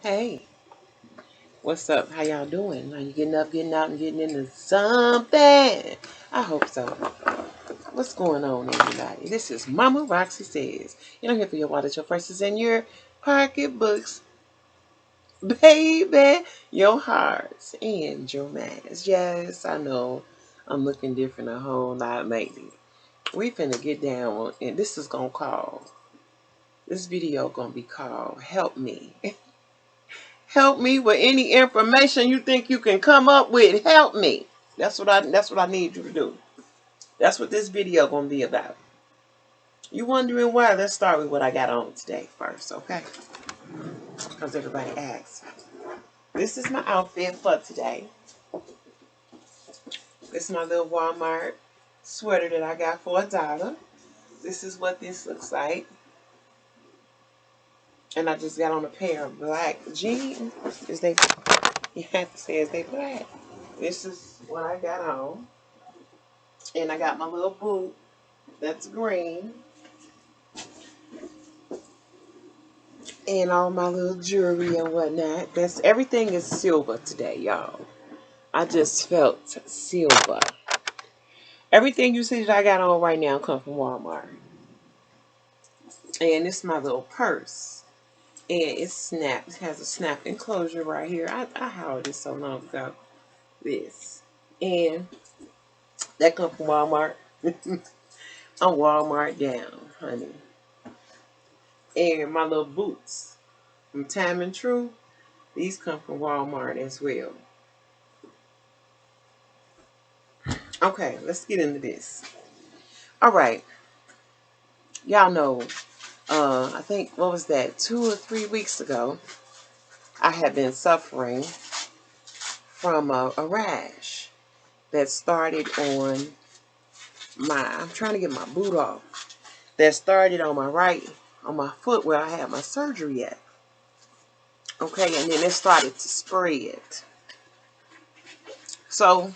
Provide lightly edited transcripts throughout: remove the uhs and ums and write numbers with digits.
Hey, what's up? How y'all doing? Are you getting up, getting out, and getting into something? I hope so. What's going on, everybody? This is Mama Roxy Says. And I'm here for your wallet, your purses, and your pocketbooks. Baby, your hearts and your minds. Yes, I know I'm looking different a whole lot lately. We finna get down, and this video gonna be called Help Me. Help me with any information you think you can come up with. Help me. That's what I need you to do. That's what this video gonna be about. You wondering why? Let's start with what I got on today first, okay? Because everybody asks. This is my outfit for today. This is my little Walmart sweater that I got for $1. This is what this looks like. And I just got on a pair of black jeans. You have to say, is they black? This is what I got on. And I got my little boot that's green. And all my little jewelry and whatnot. Everything is silver today, y'all. I just felt silver. Everything you see that I got on right now come from Walmart. And it's my little purse. And it's snapped. It has a snap enclosure right here. I hauled this so long ago. This. And that come from Walmart. I'm Walmart down, honey. And my little boots from Time and True. These come from Walmart as well. Okay, let's get into this. All right. Y'all know, I think, what was that, 2 or 3 weeks ago, I had been suffering from a rash that started on I'm trying to get my boot off, that started on on my foot where I had my surgery at. Okay, and then it started to spread. So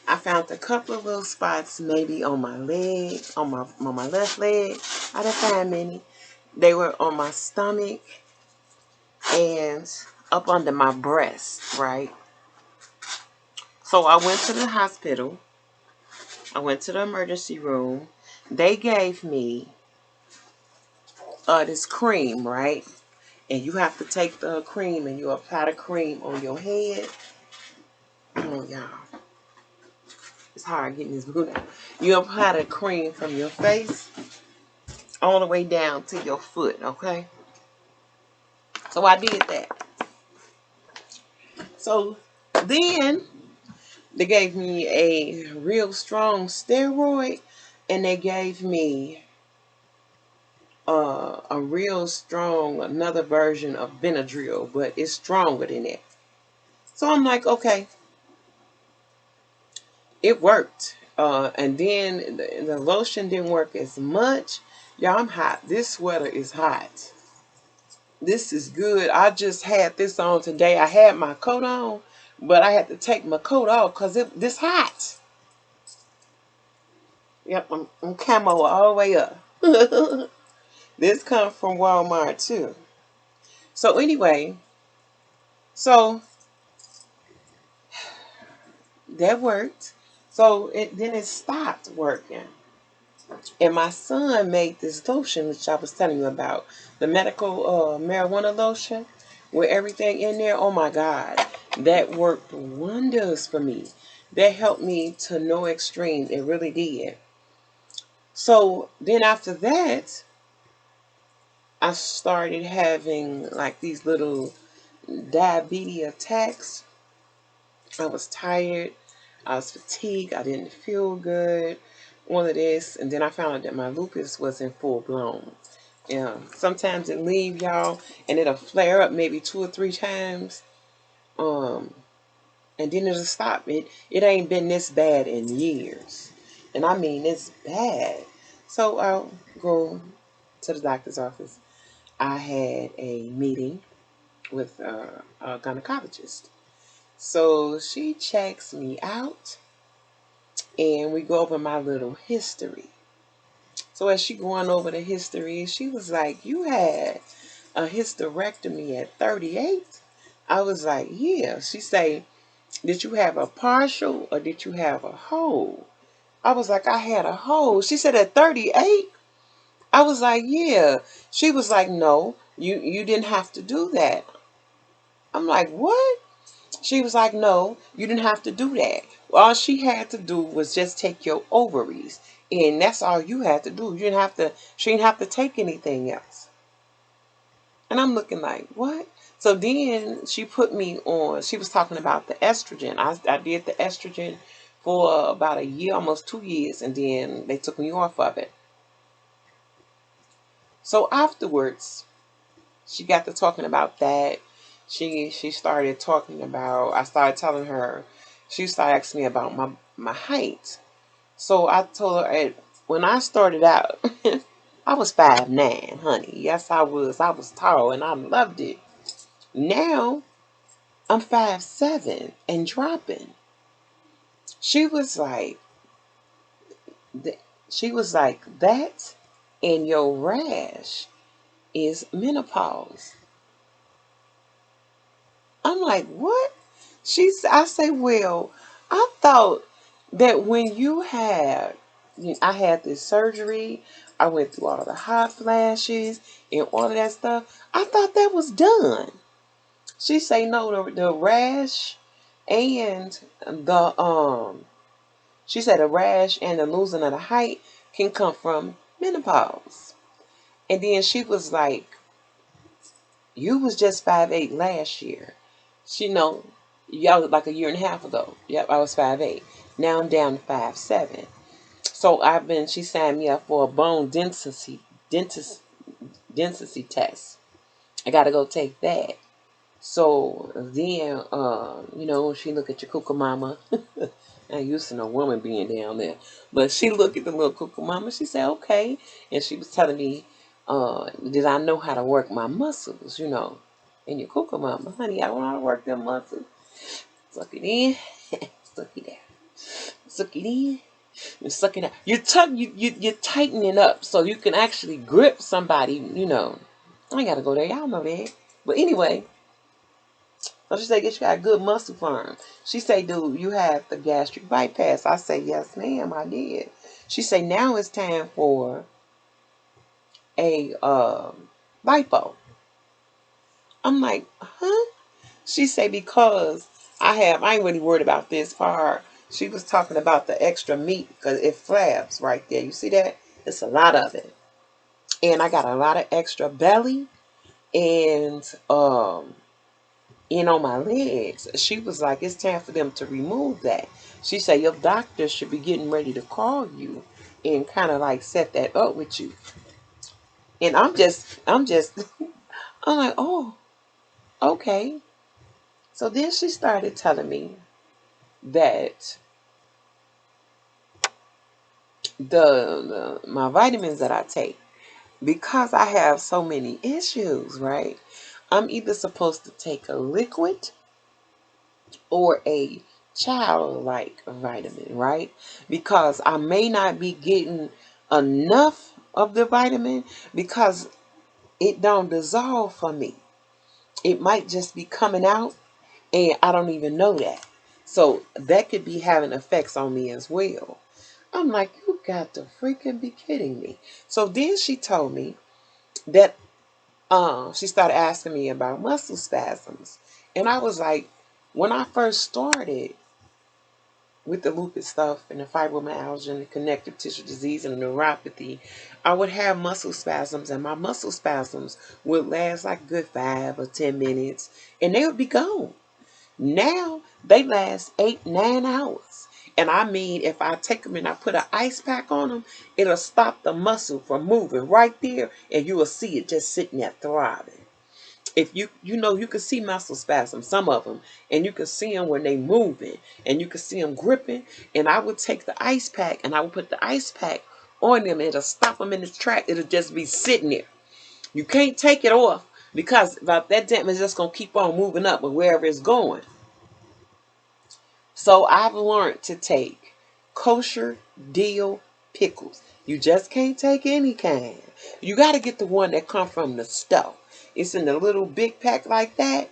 I found a couple of little spots maybe on my leg, on my left leg. I didn't find many. They were on my stomach and up under my breast, right? So I went to the hospital. I went to the emergency room. They gave me this cream, right? And you have to take the cream and you apply the cream on your head. Oh, y'all. It's hard getting this boot out. You apply the cream from your face all the way down to your foot, okay? So I did that. So then they gave me a real strong steroid, and they gave me a real strong another version of Benadryl, but it's stronger than that. So I'm like, okay, it worked. And then the lotion didn't work as much. Y'all, I'm hot. This sweater is hot. This is good. I just had this on today. I had my coat on, but I had to take my coat off because this hot. Yep, I'm camo all the way up. This comes from Walmart too. So anyway, so that worked. So then it stopped working. And my son made this lotion, which I was telling you about, the medical marijuana lotion with everything in there. Oh my God, that worked wonders for me. That helped me to no extreme. It really did. So then after that, I started having like these little diabetes attacks. I was tired. I was fatigued. I didn't feel good. All of this. And then I found out that my lupus wasn't full blown. Sometimes it leave y'all and it'll flare up maybe 2 or 3 times. Um, and then it'll stop. It ain't been this bad in years. And I mean it's bad. So I'll go to the doctor's office. I had a meeting with a gynecologist. So she checks me out and we go over my little history. So as she going over the history, she was like, you had a hysterectomy at 38? I was like, yeah. She say, did you have a partial or did you have a whole? I was like, I had a whole. She said at 38? I was like, yeah. She was like, no, you didn't have to do that. I'm like, what? She was like, no, you didn't have to do that. All she had to do was just take your ovaries. And that's all you had to do. She didn't have to take anything else. And I'm looking like, what? So then she put me on, she was talking about the estrogen. I did the estrogen for about a year, almost 2 years, and then they took me off of it. So afterwards, she got to talking about that. She started talking about, I started telling her, she started asking me about my height. So I told her, when I started out, I was 5'9", honey. Yes, I was. I was tall and I loved it. Now I'm 5'7" and dropping. She was like, she was like, that and your rash is menopause. I'm like, what? I say, well, I thought that when I had this surgery, I went through all the hot flashes and all of that stuff. I thought that was done. She say, no, the rash and she said the rash and the losing of the height can come from menopause. And then she was like, you was just 5'8" last year. She know, y'all like a year and a half ago. Yep, I was 5'8". Now I'm down to 5'7". So she signed me up for a bone density test. I got to go take that. So then, she look at your cuckoo mama. I used to no woman being down there, but she looked at the little cuckoo mama. She said, okay. And she was telling me, did I know how to work my muscles, And your cuckoo mama, honey, I don't know how to work them muscles. Suck it in, suck it out. Suck it in, and suck it out. You're tightening up so you can actually grip somebody. I gotta go there. Y'all know that. But anyway, so she said, guess you got a good muscle firm. She say, dude, you have the gastric bypass. I say, yes, ma'am, I did. She say, now it's time for a lipo. I'm like, huh? She say, because I ain't really worried about this part. She was talking about the extra meat because it flabs right there. You see that? It's a lot of it. And I got a lot of extra belly and on my legs. She was like, it's time for them to remove that. She said, your doctor should be getting ready to call you and kind of like set that up with you. And I'm like, oh, okay. So then she started telling me that my vitamins that I take, because I have so many issues, right? I'm either supposed to take a liquid or a childlike vitamin, right? Because I may not be getting enough of the vitamin because it don't dissolve for me. It might just be coming out and I don't even know that. So that could be having effects on me as well. I'm like, you got to freaking be kidding me. So then she told me that she started asking me about muscle spasms. And I was like, when I first started with the lupus stuff and the fibromyalgia and the connective tissue disease and the neuropathy, I would have muscle spasms, and my muscle spasms would last like a good 5 or 10 minutes, and they would be gone. Now they last 8, 9 hours. And I mean, if I take them and I put an ice pack on them, it'll stop the muscle from moving right there, and you will see it just sitting there throbbing. If you can see muscle spasms, some of them, and you can see them when they moving, and you can see them gripping. And I would take the ice pack and I would put the ice pack on them, and it'll stop them in its track. It'll just be sitting there. You can't take it off because about that damage is just gonna keep on moving up with wherever it's going. So I've learned to take kosher dill pickles. You just can't take any kind. You got to get the one that come from the store. it's in a little big pack like that,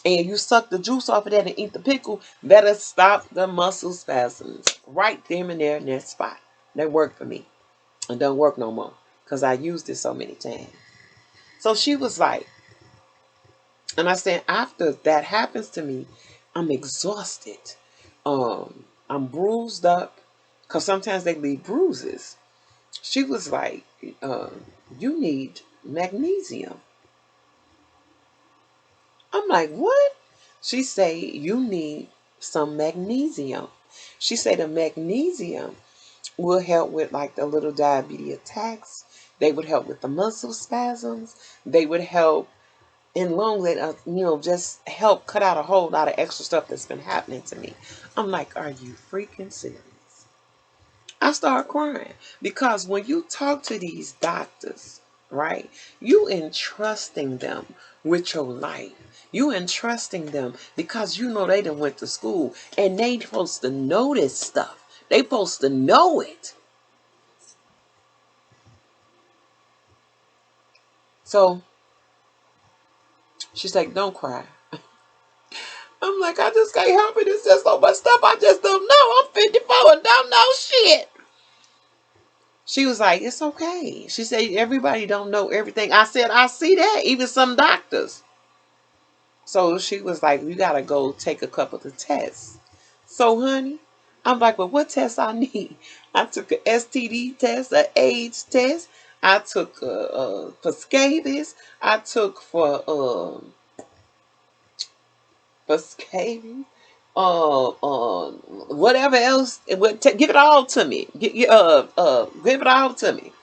and you suck the juice off of that and eat the pickle, that'll stop the muscle spasms right there and there in that spot. That worked for me. It don't work no more because I used it so many times. So she was like, and I said, after that happens to me, I'm exhausted. I'm bruised up because sometimes they leave bruises. She was like, you need magnesium. I'm like, what? She say, you need some magnesium. She say the magnesium will help with like the little diabetes attacks. They would help with the muscle spasms. They would help in long run, just help cut out a whole lot of extra stuff that's been happening to me. I'm like, are you freaking serious? I start crying because when you talk to these doctors, right, you entrusting them with your life. You entrusting them because you know they done went to school and they supposed to know this stuff. They supposed to know it. So she's like, don't cry. I'm like, I just can't help it. It's just so much stuff I just don't know. I'm 54 and don't know shit. She was like, it's okay. She said, everybody don't know everything. I said, I see that. Even some doctors. So she was like, you got to go take a couple of tests. So, honey, I'm like, well, what tests I need? I took an STD test, an AIDS test. I took for scabies. I took for scabies. Whatever else, give it all to me. Give it all to me.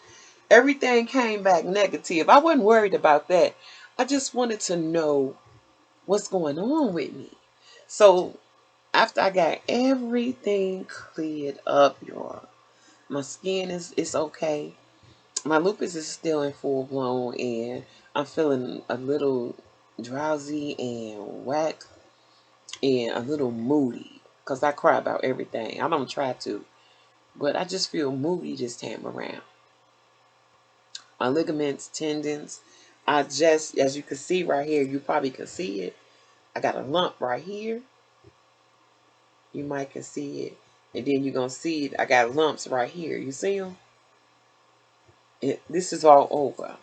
Everything came back negative. I wasn't worried about that. I just wanted to know what's going on with me. So after I got everything cleared up, y'all, my skin is okay. My lupus is still in full blown, and I'm feeling a little drowsy and whack and a little moody because I cry about everything. I don't try to, but I just feel moody this time around. My ligaments, tendons, I just, as you can see right here, you probably can see it. I got a lump right here. You might can see it. And then you're going to see it. I got lumps right here. You see them? This is all over.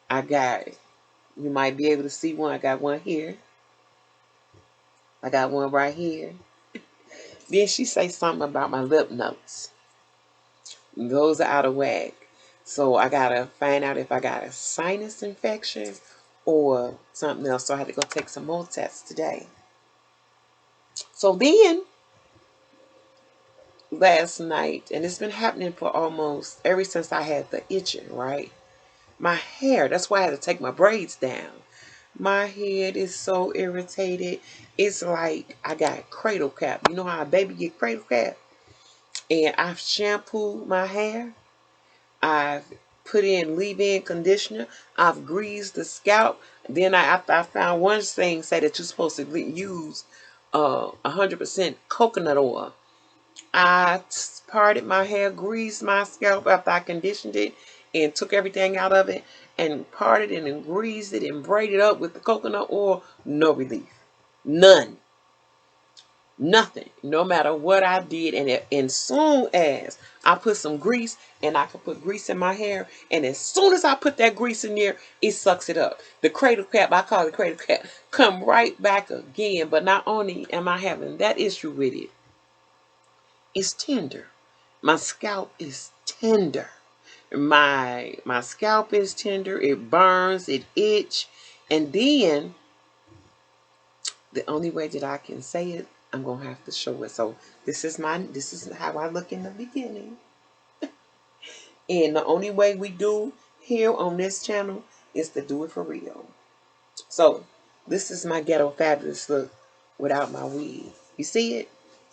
I got it. You might be able to see one. I got one here. I got one right here. Then she say something about my lip notes. Those are out of whack. So I got to find out if I got a sinus infection or something else. So I had to go take some more tests today. So then, last night, and it's been happening for almost ever since I had the itching, right? My hair, that's why I had to take my braids down. My head is so irritated. It's like I got cradle cap. You know how a baby get cradle cap? And I've shampooed my hair. I've put in leave-in conditioner. I've greased the scalp. Then after I found one thing say that you're supposed to use 100% coconut oil. I parted my hair, greased my scalp after I conditioned it, and took everything out of it, and parted it and greased it and braided up with the coconut oil. No relief. None. Nothing. No matter what I did. And soon as I put some grease, and I could put grease in my hair, and as soon as I put that grease in there, it sucks it up. The cradle cap, I call it cradle cap, come right back again. But not only am I having that issue with it, it's tender. My scalp is tender. My scalp is tender. It burns. It itch. And then the only way that I can say it, I'm gonna have to show it. So this is how I look in the beginning. And the only way we do here on this channel is to do it for real. So this is my ghetto fabulous look without my wig. You see it?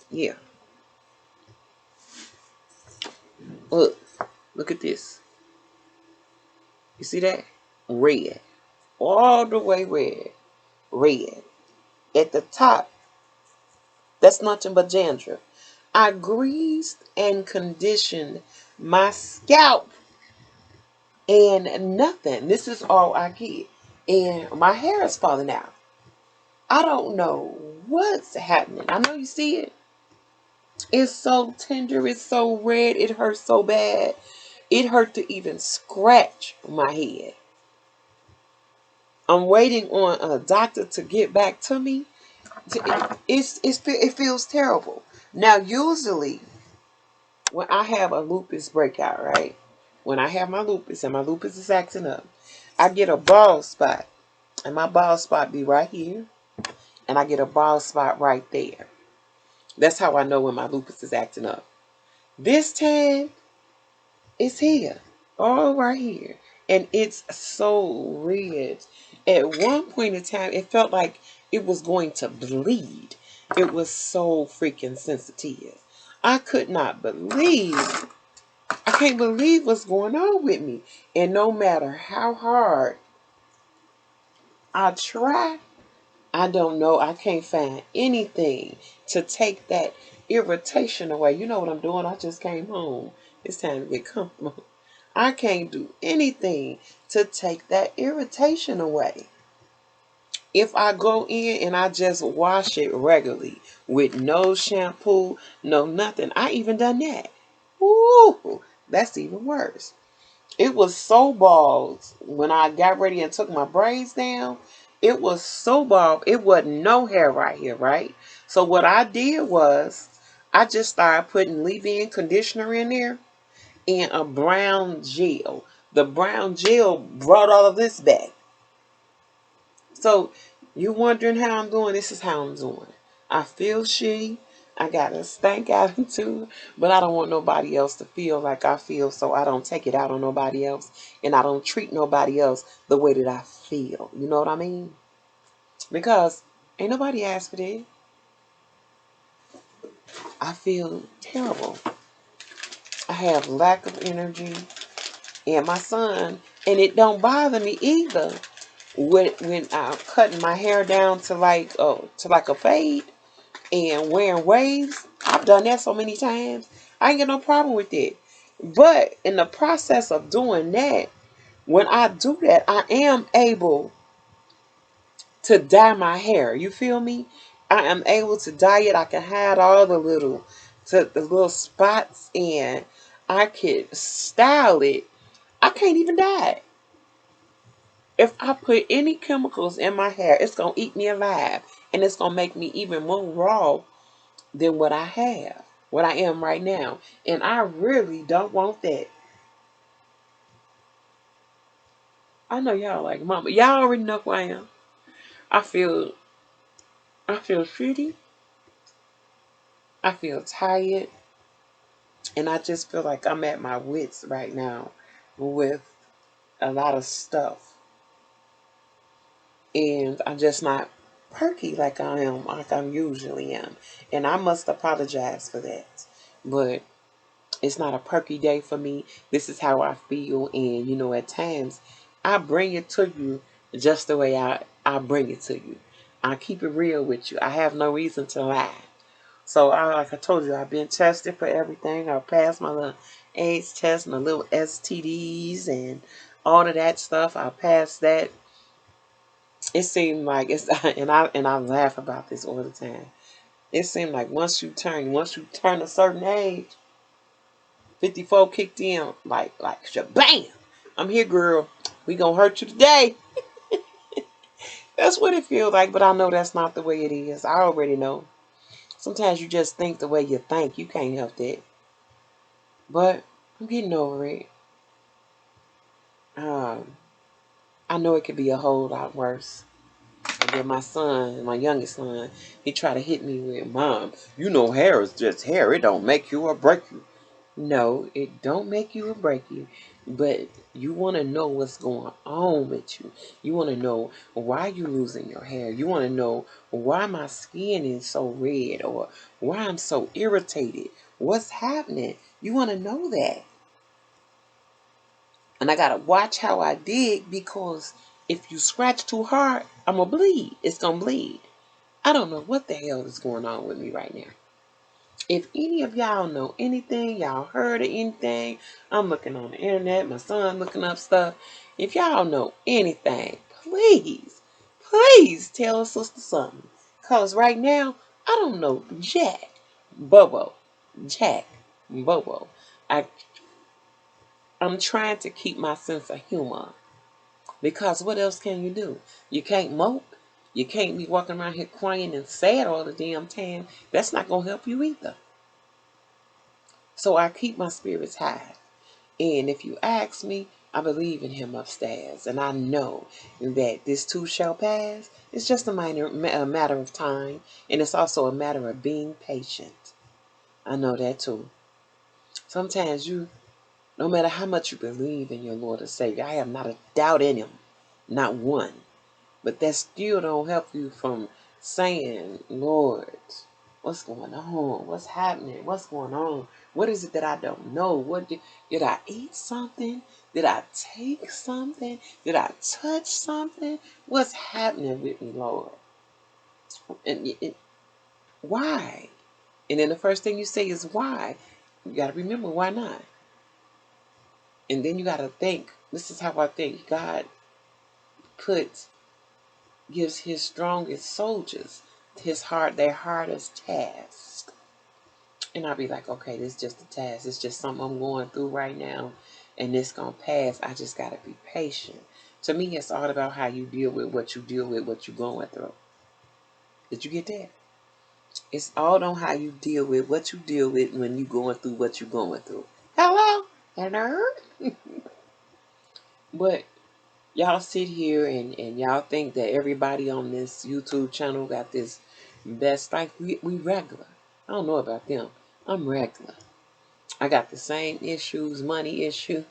Yeah. Look. Look at this. You see that? Red. All the way red. Red. At the top, that's nothing but dandruff. I greased and conditioned my scalp and nothing. This is all I get. and my hair is falling out. I don't know what's happening. I know you see it. It's so tender. It's so red. It hurts so bad. It hurt to even scratch my head. I'm waiting on a doctor to get back to me. It feels terrible. Now, usually, when I have a lupus breakout, right? When I have my lupus and my lupus is acting up, I get a bald spot. And my bald spot be right here. And I get a bald spot right there. That's how I know when my lupus is acting up. This time, it's here. All right here. And it's so red. At one point in time, it felt like it was going to bleed. It was so freaking sensitive. I could not believe, I can't believe what's going on with me. And no matter how hard I try, I don't know. I can't find anything to take that irritation away. You know what I'm doing? I just came home. It's time to get comfortable. I can't do anything to take that irritation away. If I go in and I just wash it regularly with no shampoo, no nothing. I even done that. Ooh, that's even worse. It was so bald when I got ready and took my braids down. It was so bald. It wasn't no hair right here, right? So what I did was I just started putting leave-in conditioner in there and a brown gel. The brown gel brought all of this back. So you wondering how I'm doing? This is how I'm doing. I feel shitty. I got a stank attitude, but I don't want nobody else to feel like I feel, so I don't take it out on nobody else, and I don't treat nobody else the way that I feel. You know what I mean? Because ain't nobody asked for that. I feel terrible. I have lack of energy, and my son, and it don't bother me either when I'm cutting my hair down to like a fade and wearing waves. I've done that so many times. I ain't got no problem with it. But in the process of doing that, when I do that, I am able to dye my hair. You feel me? I am able to dye it. I can hide all the little spots, and I could style it. I can't even dye it. If I put any chemicals in my hair, it's gonna eat me alive, and it's gonna make me even more raw than what I am right now. And I really don't want that. I know y'all like mama. Y'all already know who I am. I feel I feel shitty. I feel tired. And I just feel like I'm at my wits right now with a lot of stuff. And I'm just not perky like I usually am. And I must apologize for that. But it's not a perky day for me. This is how I feel. And, at times, I bring it to you just the way I bring it to you. I keep it real with you. I have no reason to lie. So, like I told you, I've been tested for everything. I passed my little AIDS test, my little STDs, and all of that stuff. I passed that. It seemed like and I laugh about this all the time. It seemed like once you turn a certain age, 54 kicked in like shabam. I'm here, girl. We gonna hurt you today. That's what it feels like, but I know that's not the way it is. I already know. Sometimes you just think the way you think. You can't help that. But I'm getting over it. Um, I know it could be a whole lot worse. And then my son, my youngest son, he tried to hit me with, Mom, hair is just hair. It don't make you or break you. No, it don't make you or break you, but you want to know what's going on with you. You want to know why you losing your hair. You want to know why my skin is so red or why I'm so irritated. What's happening? You want to know that. And I got to watch how I dig because if you scratch too hard, I'm going to bleed. It's going to bleed. I don't know what the hell is going on with me right now. If any of y'all know anything, y'all heard of anything, I'm looking on the internet, my son looking up stuff. If y'all know anything, please tell a sister something. Cause right now, I don't know Jack, Bobo, Jack, Bobo. I I'm trying to keep my sense of humor. Because what else can you do? You can't mope. You can't be walking around here crying and sad all the damn time. That's not going to help you either. So I keep my spirits high. And if you ask me, I believe in him upstairs. And I know that this too shall pass. It's just a matter of time. And it's also a matter of being patient. I know that too. Sometimes no matter how much you believe in your Lord and Savior, I have not a doubt in him. Not one. But that still don't help you from saying, Lord, what's going on? What's happening? What's going on? What is it that I don't know? Did I eat something? Did I take something? Did I touch something? What's happening with me, Lord? And why? And then the first thing you say is why. You got to remember why not. And then you got to think. This is how I think. God gives his strongest soldiers their hardest task. And I'll be like, okay, this is just a task. It's just something I'm going through right now. And it's going to pass. I just got to be patient. To me, it's all about how you deal with what you're going through. Did you get that? It's all on how you deal with what you deal with when you're going through what you're going through. Hello? Hello? But y'all sit here and y'all think that everybody on this YouTube channel got this best life. We regular. I don't know about them. I'm regular. I got the same issues, money issue.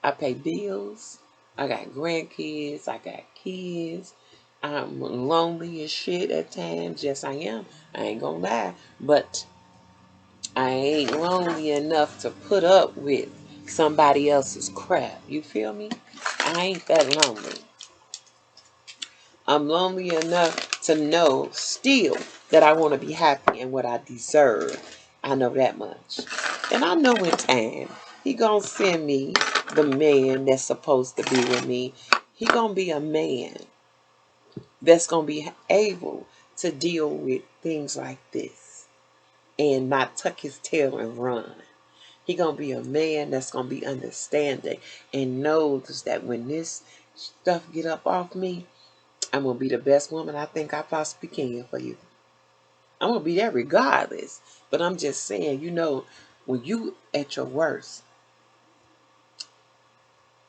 I pay bills. I got grandkids. I got kids. I'm lonely as shit at times. Yes, I am. I ain't gonna lie. But I ain't lonely enough to put up with somebody else's crap. You feel me? I ain't that lonely. I'm lonely enough to know still that I want to be happy in what I deserve. I know that much. And I know in time, he gonna send me the man that's supposed to be with me. He gonna be a man that's gonna be able to deal with things like this and not tuck his tail and run. He gonna be a man that's gonna be understanding and knows that when this stuff get up off me, I'm going to be the best woman I think I possibly can for you. I'm going to be there regardless. But I'm just saying, when you at your worst,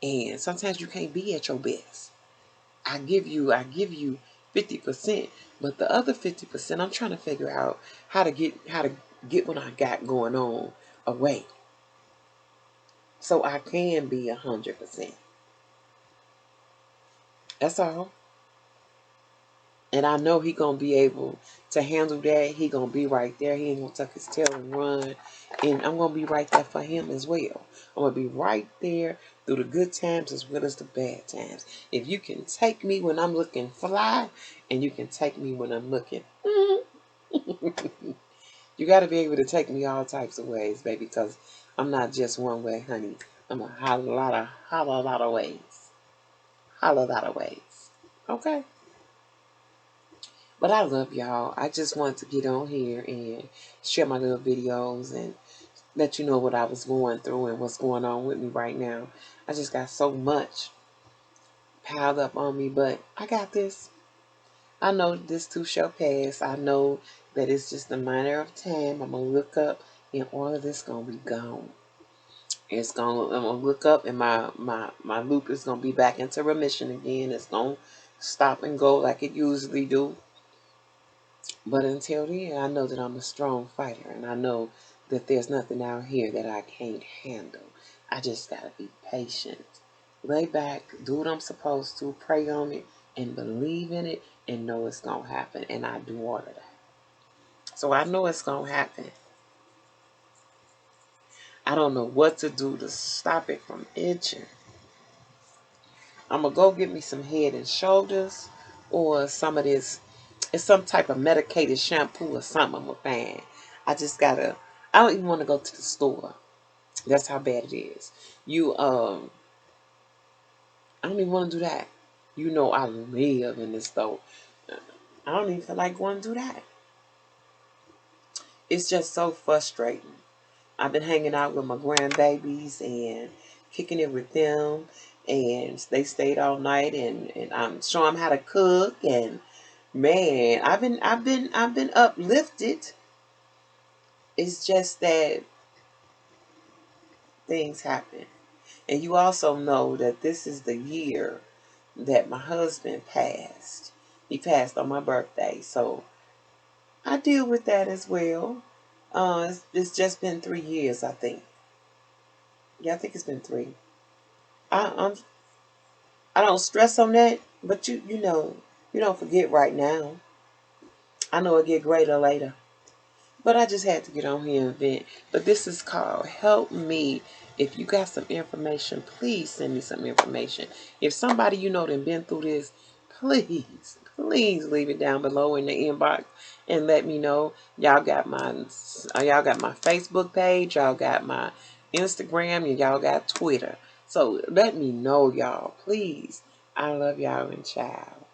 and sometimes you can't be at your best. I give you 50%, but the other 50%, I'm trying to figure out how to get what I got going on away. So I can be 100%. That's all. And I know he gonna be able to handle that. He gonna be right there. He ain't gonna tuck his tail and run. And I'm gonna be right there for him as well. I'm gonna be right there through the good times as well as the bad times. If you can take me when I'm looking fly, and you can take me when I'm looking, you gotta be able to take me all types of ways, baby, because I'm not just one way, honey. I'm a holla lot of ways. Holla lot of ways. Okay? But I love y'all. I just wanted to get on here and share my little videos and let you know what I was going through and what's going on with me right now. I just got so much piled up on me, but I got this. I know this too shall pass. I know that it's just a matter of time. I'm going to look up and all of this going to be gone. I'm going to look up and my loop is going to be back into remission again. It's going to stop and go like it usually do. But until then, I know that I'm a strong fighter, and I know that there's nothing out here that I can't handle. I just gotta be patient. Lay back, do what I'm supposed to, pray on it, and believe in it, and know it's gonna happen. And I do all of that. So I know it's gonna happen. I don't know what to do to stop it from itching. I'm gonna go get me some Head and Shoulders or some of this. It's some type of medicated shampoo or something I'm gonna find. I don't even want to go to the store. That's how bad it is. I don't even want to do that. You know I live in this though. I don't even feel like going through that. It's just so frustrating. I've been hanging out with my grandbabies and kicking it with them, and they stayed all night, and I'm showing them how to cook, and man, I've been uplifted. It's just that things happen. And you also know that this is the year that my husband passed. He passed on my birthday. So I deal with that as well. It's just been 3 years, I think. Yeah, I think it's been three. I, I'm, I don't stress on that, but you don't forget right now. I know it'll get greater later. But I just had to get on here and vent. But this is called Help Me. If you got some information, please send me some information. If somebody you know that been through this, please leave it down below in the inbox and let me know. Y'all got my Facebook page, y'all got my Instagram, and y'all got Twitter. So let me know, y'all. Please. I love y'all and child.